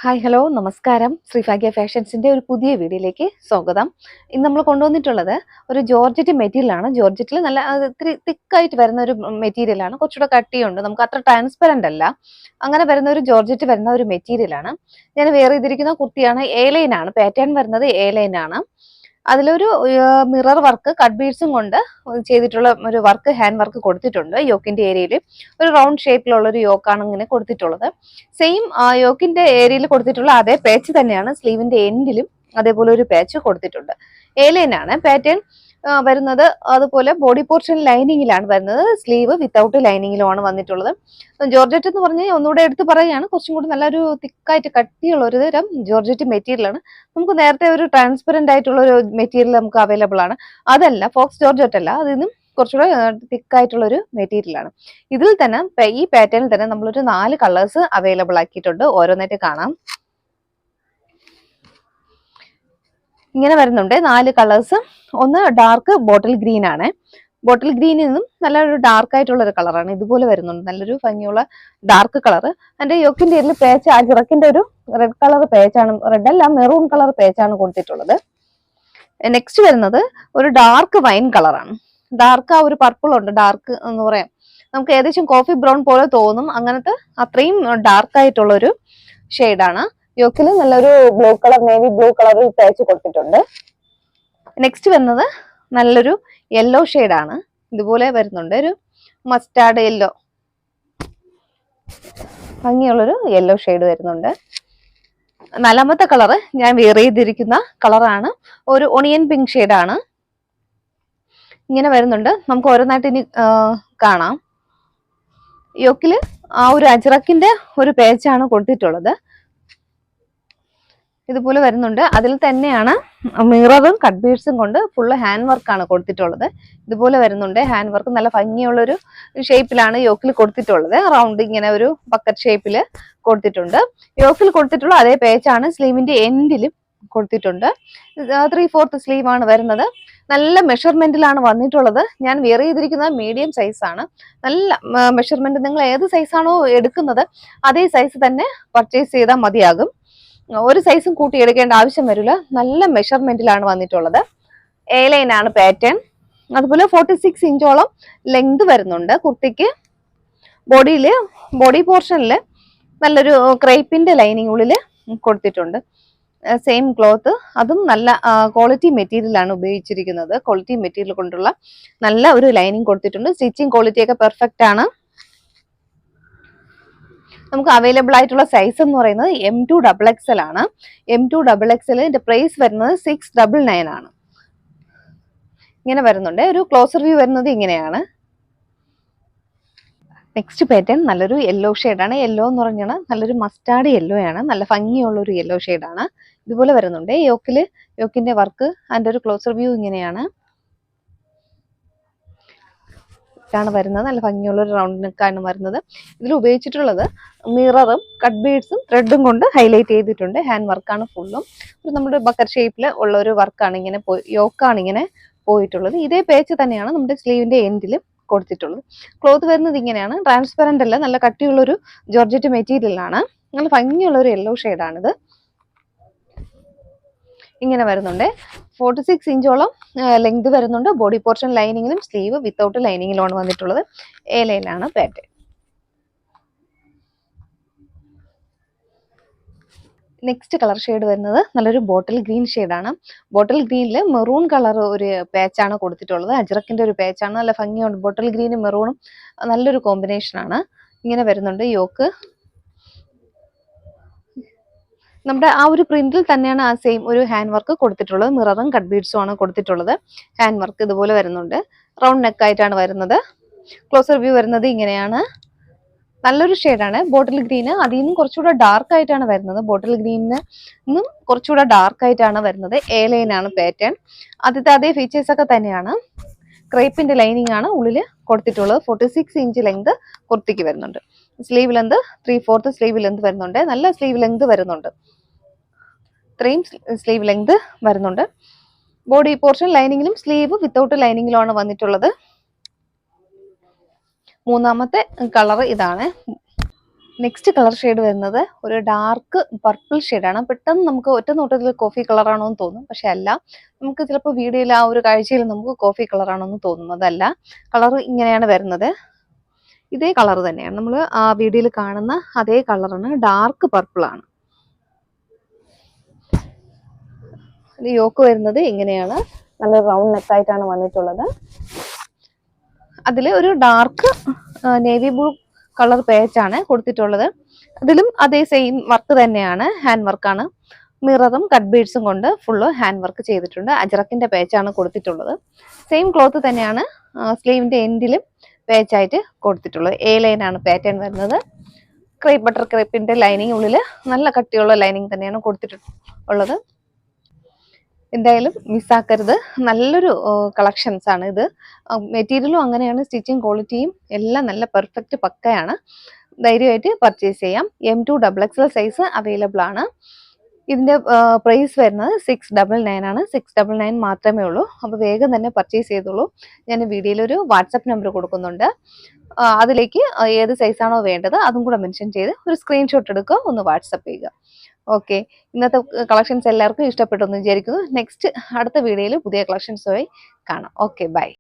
Hi hello നമസ്കാരം. ശ്രീഭാഗ്യ ഫാഷൻസിന്റെ ഒരു പുതിയ വീഡിയോയിലേക്ക് സ്വാഗതം. ഇന്ന് നമ്മൾ കൊണ്ടുവന്നിട്ടുള്ളത് ഒരു ജോർജറ്റ് മെറ്റീരിയലാണ്. ജോർജറ്റിൽ നല്ല ഇത്തിരി തിക്കായിട്ട് വരുന്ന ഒരു മെറ്റീരിയലാണ്. കുറച്ചുകൂടെ കട്ടിയുണ്ട്, നമുക്ക് അത്ര ട്രാൻസ്പെറന്റ് അല്ല. അങ്ങനെ വരുന്ന ഒരു ജോർജറ്റ് വരുന്ന ഒരു മെറ്റീരിയലാണ്. ഞാൻ വെയർ ചെയ്തിരിക്കുന്ന കുർത്തിയാണ്. എ ലൈൻ ആണ് പാറ്റേൺ വരുന്നത്, എ ലൈൻ ആണ്. അതിലൊരു മിറർ വർക്ക് കട്ട് ബീഡ്സും കൊണ്ട് ചെയ്തിട്ടുള്ള ഒരു വർക്ക്, ഹാൻഡ് വർക്ക് കൊടുത്തിട്ടുണ്ട്. യോക്കിന്റെ ഏരിയയിൽ ഒരു റൗണ്ട് ഷേപ്പിലുള്ള ഒരു യോക്കാണ് ഇങ്ങനെ കൊടുത്തിട്ടുള്ളത്. സെയിം യോക്കിന്റെ ഏരിയയിൽ കൊടുത്തിട്ടുള്ള അതേ പാച്ച് തന്നെയാണ് സ്ലീവിന്റെ എൻഡിലും അതേപോലെ ഒരു പാച്ച് കൊടുത്തിട്ടുണ്ട്. എ ലൈൻ ആണ് പാറ്റേൺ വരുന്നത്. അതുപോലെ ബോഡി പോർഷൻ ലൈനിങ്ങിലാണ് വരുന്നത്. സ്ലീവ് വിത്തൗട്ട് ലൈനിങ്ങിലുമാണ് വന്നിട്ടുള്ളത്. ജോർജറ്റ് എന്ന് പറഞ്ഞാൽ ഒന്നുകൂടെ എടുത്ത് പറയുകയാണ്, കുറച്ചും കൂടി നല്ലൊരു തിക്കായിട്ട് കട്ടിയുള്ള ഒരു തരം ജോർജറ്റ് മെറ്റീരിയൽ ആണ്. നമുക്ക് നേരത്തെ ഒരു ട്രാൻസ്പെറന്റ് ആയിട്ടുള്ള ഒരു മെറ്റീരിയൽ നമുക്ക് അവൈലബിൾ ആണ്. അതല്ല, ഫോക്സ് ജോർജറ്റ് അല്ല, അതിനും കുറച്ചുകൂടെ തിക്കായിട്ടുള്ള ഒരു മെറ്റീരിയൽ ആണ്. ഇതിൽ തന്നെ ഈ പാറ്റേണിൽ തന്നെ നമ്മളൊരു 4 കളേഴ്സ് അവൈലബിൾ ആക്കിയിട്ടുണ്ട്. ഓരോന്നായിട്ട് കാണാം. ഇങ്ങനെ വരുന്നുണ്ട് 4 കളേഴ്സ്. ഒന്ന് ഡാർക്ക് ബോട്ടിൽ ഗ്രീൻ ആണ്. ബോട്ടിൽ ഗ്രീനിൽ നിന്നും നല്ലൊരു ഡാർക്ക് ആയിട്ടുള്ള ഒരു കളറാണ്. ഇതുപോലെ വരുന്നുണ്ട്, നല്ലൊരു ഭംഗിയുള്ള ഡാർക്ക് കളർ. അതിന്റെ യോക്കിന്റെ ഏരിയയിൽ പേച്ച്, അജിറക്കിന്റെ ഒരു റെഡ് കളർ പേച്ചാണ്, റെഡ് അല്ല മെറൂൺ കളർ പേച്ചാണ് കൊടുത്തിട്ടുള്ളത്. നെക്സ്റ്റ് വരുന്നത് ഒരു ഡാർക്ക് വൈൻ കളറാണ്. ഡാർക്ക് ആ ഒരു പർപ്പിൾ ഉണ്ട്, ഡാർക്ക് എന്ന് പറയാം, നമുക്ക് ഏകദേശം കോഫി ബ്രൗൺ പോലെ തോന്നും. അങ്ങനത്തെ അത്രയും ഡാർക്ക് ആയിട്ടുള്ള ഒരു ഷെയ്ഡാണ്. യോക്കിൽ നല്ലൊരു ബ്ലൂ കളർ, നേവി ബ്ലൂ കളറിൽ തേച്ച് കൊടുത്തിട്ടുണ്ട്. നെക്സ്റ്റ് വരുന്നത് നല്ലൊരു യെല്ലോ ഷെയ്ഡാണ്. ഇതുപോലെ വരുന്നുണ്ട്, ഒരു മസ്റ്റാർഡ് യെല്ലോ, ഭംഗിയുള്ളൊരു യെല്ലോ ഷെയ്ഡ് വരുന്നുണ്ട്. 4ാമത്തെ കളറ് ഞാൻ വെയർ ചെയ്തിരിക്കുന്ന കളറാണ്, ഒരു ഒണിയൻ പിങ്ക് ഷെയ്ഡാണ്. ഇങ്ങനെ വരുന്നുണ്ട്. നമുക്ക് ഓരോന്നായിട്ട് ഇനി കാണാം. യോക്കില് ആ ഒരു അജ്രക്കിന്റെ ഒരു പേച്ചാണ് കൊടുത്തിട്ടുള്ളത്. ഇതുപോലെ വരുന്നുണ്ട്. അതിൽ തന്നെയാണ് മിററും കട്ട് ബീഡ്സും കൊണ്ട് ഫുള്ള് ഹാൻഡ് വർക്കാണ് കൊടുത്തിട്ടുള്ളത്. ഇതുപോലെ വരുന്നുണ്ട് ഹാൻഡ് വർക്ക്. നല്ല ഭംഗിയുള്ളൊരു ഷേപ്പിലാണ് യോക്കിൽ കൊടുത്തിട്ടുള്ളത്. റൗണ്ട് ഇങ്ങനെ ഒരു ബക്കറ്റ് ഷേപ്പിൽ കൊടുത്തിട്ടുണ്ട്. യോക്കിൽ കൊടുത്തിട്ടുള്ള അതേ പേച്ചാണ് സ്ലീവിന്റെ എൻഡിലും കൊടുത്തിട്ടുണ്ട്. 3/4 സ്ലീവ് ആണ് വരുന്നത്. നല്ല മെഷർമെന്റിലാണ് വന്നിട്ടുള്ളത്. ഞാൻ വെയർ ചെയ്തിരിക്കുന്നത് മീഡിയം സൈസ് ആണ്. നല്ല മെഷർമെന്റ്, നിങ്ങൾ ഏത് സൈസാണോ എടുക്കുന്നത് അതേ സൈസ് തന്നെ പർച്ചേസ് ചെയ്താൽ മതിയാകും. ഒരു സൈസും കൂട്ടി എടുക്കേണ്ട ആവശ്യം വരില്ല. നല്ല മെഷർമെന്റിലാണ് വന്നിട്ടുള്ളത്. എ ലൈൻ ആണ് പാറ്റേൺ. അതുപോലെ 46 ഇഞ്ചോളം ലെങ്ത് വരുന്നുണ്ട് കുർത്തിക്ക്. ബോഡി പോർഷനിൽ നല്ലൊരു ക്രേപ്പിന്റെ ലൈനിങ് ഉള്ളിൽ കൊടുത്തിട്ടുണ്ട്. സെയിം ക്ലോത്ത്, അതും നല്ല ക്വാളിറ്റി മെറ്റീരിയൽ ആണ് ഉപയോഗിച്ചിരിക്കുന്നത്. ക്വാളിറ്റി മെറ്റീരിയൽ കൊണ്ടുള്ള നല്ല ഒരു ലൈനിങ് കൊടുത്തിട്ടുണ്ട്. സ്റ്റിച്ചിങ് ക്വാളിറ്റി ഒക്കെ പെർഫെക്റ്റ് ആണ്. നമുക്ക് അവൈലബിൾ ആയിട്ടുള്ള സൈസ് എന്ന് പറയുന്നത് M2XXL ആണ്. M2XXL പ്രൈസ് വരുന്നത് 699 ആണ്. ഇങ്ങനെ വരുന്നുണ്ട്. ഒരു ക്ലോസർ വ്യൂ വരുന്നത് ഇങ്ങനെയാണ്. നെക്സ്റ്റ് പാറ്റേൺ നല്ലൊരു യെല്ലോ ഷെയ്ഡാണ്. യെല്ലോ എന്ന് പറഞ്ഞാൽ നല്ലൊരു മസ്റ്റാർഡ് യെല്ലോ ആണ്. നല്ല ഭംഗിയുള്ള ഒരു യെല്ലോ ഷെയ്ഡാണ്. ഇതുപോലെ വരുന്നുണ്ട്. യോക്കിന്റെ വർക്ക്, അതിന്റെ ഒരു ക്ലോസർ വ്യൂ ഇങ്ങനെയാണ് വരുന്നത്. നല്ല ഭംഗിയുള്ള ഒരു റൗണ്ട് നെക്കാണ് വരുന്നത്. ഇതിൽ ഉപയോഗിച്ചിട്ടുള്ളത് മിററും കട്ട് ബീഡ്സും ത്രെഡും കൊണ്ട് ഹൈലൈറ്റ് ചെയ്തിട്ടുണ്ട്. ഹാൻഡ് വർക്കാണ് ഫുള്ളും. നമ്മുടെ ബക്കറ്റ് ഷേപ്പിൽ ഉള്ള ഒരു വർക്കാണ് ഇങ്ങനെ യോക്കാണ് ഇങ്ങനെ പോയിട്ടുള്ളത്. ഇതേ പേച്ച് തന്നെയാണ് നമ്മുടെ സ്ലീവിന്റെ എൻഡിലും കൊടുത്തിട്ടുള്ളത്. ക്ലോത്ത് വരുന്നത് ഇങ്ങനെയാണ്. ട്രാൻസ്പെറന്റ് അല്ല, നല്ല കട്ടിയുള്ളൊരു ജോർജറ്റ് മെറ്റീരിയൽ ആണ്. നല്ല ഭംഗിയുള്ള ഒരു യെല്ലോ ഷെയ്ഡാണിത്. ഇങ്ങനെ വരുന്നുണ്ട്. 46 ഇഞ്ചോളം ലെങ്ത് വരുന്നുണ്ട്. ബോഡി പോർഷൻ ലൈനിങ്ങിലും സ്ലീവ് വിത്തൗട്ട് ലൈനിങ്ങിലുമാണ് വന്നിട്ടുള്ളത്. എ ലൈനാണ് പാറ്റേൺ. നെക്സ്റ്റ് കളർ ഷെയ്ഡ് വരുന്നത് നല്ലൊരു ബോട്ടിൽ ഗ്രീൻ ഷെയ്ഡാണ്. ബോട്ടിൽ ഗ്രീനിൽ മെറൂൺ കളർ ഒരു പാച്ചാണ് കൊടുത്തിട്ടുള്ളത്. അജ്രക്കിന്റെ ഒരു പാച്ചാണ്. നല്ല ഭംഗിയുണ്ട്. ബോട്ടിൽ ഗ്രീനും മെറൂണും നല്ലൊരു കോമ്പിനേഷൻ ആണ്. ഇങ്ങനെ വരുന്നുണ്ട് യോക്ക്. നമ്മുടെ ആ ഒരു പ്രിന്റിൽ തന്നെയാണ് ആ സെയിം ഒരു ഹാൻഡ് വർക്ക് കൊടുത്തിട്ടുള്ളത്. മിററും കട്ട് ബീഡ്സും ആണ് കൊടുത്തിട്ടുള്ളത്. ഹാൻഡ് വർക്ക് ഇതുപോലെ വരുന്നുണ്ട്. റൗണ്ട് നെക്ക് ആയിട്ടാണ് വരുന്നത്. ക്ലോസർ വ്യൂ വരുന്നത് ഇങ്ങനെയാണ്. നല്ലൊരു ഷെയ്ഡാണ് ബോട്ടിൽ ഗ്രീന്. അതിൽ നിന്നും കുറച്ചുകൂടെ ഡാർക്ക് ആയിട്ടാണ് വരുന്നത്. ബോട്ടിൽ ഗ്രീനിന് നിന്നും കുറച്ചുകൂടെ ഡാർക്ക് ആയിട്ടാണ് വരുന്നത്. എ ലൈൻ ആണ് പാറ്റേൺ. അതേ ഫീച്ചേഴ്സ് ഒക്കെ തന്നെയാണ്. ക്രേപ്പിന്റെ ലൈനിങ് ആണ് ഉള്ളിൽ കൊടുത്തിട്ടുള്ളത്. 46 ഇഞ്ച് ലെങ്ത് കുർത്തിക്ക് വരുന്നുണ്ട്. സ്ലീവ് ലെങ്ത് 3/4 സ്ലീവ് ലെങ്ത് വരുന്നുണ്ട്. നല്ല സ്ലീവ് ലെങ്ത് വരുന്നുണ്ട്. ഇത്രയും സ്ലീവ് ലെങ്ത് വരുന്നുണ്ട്. ബോഡി പോർഷൻ ലൈനിങ്ങിലും സ്ലീവ് വിത്തൗട്ട് ലൈനിങ്ങിലുമാണ് വന്നിട്ടുള്ളത്. 3ാമത്തെ കളർ ഇതാണ്. നെക്സ്റ്റ് കളർ ഷെയ്ഡ് വരുന്നത് ഒരു ഡാർക്ക് പർപ്പിൾ ഷെയ്ഡാണ്. പെട്ടെന്ന് നമുക്ക് ഒറ്റ നോട്ടത്തിൽ കോഫി കളറാണോ എന്ന് തോന്നും, പക്ഷെ അല്ല. നമുക്ക് ചിലപ്പോൾ വീഡിയോയിൽ ആ ഒരു കാഴ്ചയിൽ നമുക്ക് കോഫി കളറാണോ എന്ന് തോന്നും, അതല്ല. കളർ ഇങ്ങനെയാണ് വരുന്നത്. ഇതേ കളർ തന്നെയാണ്, നമ്മൾ ആ വീഡിയോയിൽ കാണുന്ന അതേ കളറാണ്, ഡാർക്ക് പർപ്പിൾ ആണ്. യോക്ക് വരുന്നത് ഇങ്ങനെയാണ്, നല്ല റൗണ്ട് നെക്കായിട്ടാണ് വന്നിട്ടുള്ളത്. അതിൽ ഒരു ഡാർക്ക് നേവി ബ്ലൂ കളർ പേച്ചാണ് കൊടുത്തിട്ടുള്ളത്. അതിലും അതേ സെയിം വർക്ക് തന്നെയാണ്, ഹാൻഡ് വർക്കാണ്. മിററും കട്ട് ബീഡ്സും കൊണ്ട് ഫുള്ള് ഹാൻഡ് വർക്ക് ചെയ്തിട്ടുണ്ട്. അജറക്കിന്റെ പേച്ചാണ് കൊടുത്തിട്ടുള്ളത്. സെയിം ക്ലോത്ത് തന്നെയാണ് സ്ലീവിന്റെ എൻഡിലും പേച്ചായിട്ട് കൊടുത്തിട്ടുള്ളത്. എ ലൈനാണ് പാറ്റേൺ വരുന്നത്. ക്രേപ്പ് ബട്ടർ ക്രേപ്പിന്റെ ലൈനിങ് ഉള്ളിൽ നല്ല കട്ടിയുള്ള ലൈനിങ് തന്നെയാണ് കൊടുത്തിട്ടുള്ളത്. എന്തായാലും മിസ്സാക്കരുത്, നല്ലൊരു കളക്ഷൻസ് ആണ് ഇത്. മെറ്റീരിയലും അങ്ങനെയാണ്, സ്റ്റിച്ചിങ് ക്വാളിറ്റിയും എല്ലാം നല്ല പെർഫെക്റ്റ് പക്കയാണ്. ധൈര്യമായിട്ട് പർച്ചേസ് ചെയ്യാം. M2XXL സൈസ് അവൈലബിൾ ആണ്. ഇതിന്റെ പ്രൈസ് വരുന്നത് 699 ആണ്. 699 മാത്രമേ ഉള്ളൂ. അപ്പോൾ വേഗം തന്നെ പർച്ചേസ് ചെയ്തോളൂ. ഞാൻ വീഡിയോയിൽ ഒരു വാട്സപ്പ് നമ്പർ കൊടുക്കുന്നുണ്ട്. അതിലേക്ക് ഏത് സൈസാണോ വേണ്ടത് അതും കൂടെ മെൻഷൻ ചെയ്ത് ഒരു സ്ക്രീൻഷോട്ട് എടുക്കുക, ഒന്ന് വാട്സപ്പ് ചെയ്യുക. ഓക്കെ, ഇന്നത്തെ കളക്ഷൻസ് എല്ലാവർക്കും ഇഷ്ടപ്പെട്ടു എന്ന് വിചാരിക്കുന്നു. നെക്സ്റ്റ് അടുത്ത വീഡിയോയിൽ പുതിയ കളക്ഷൻസുമായി കാണാം. Okay, by.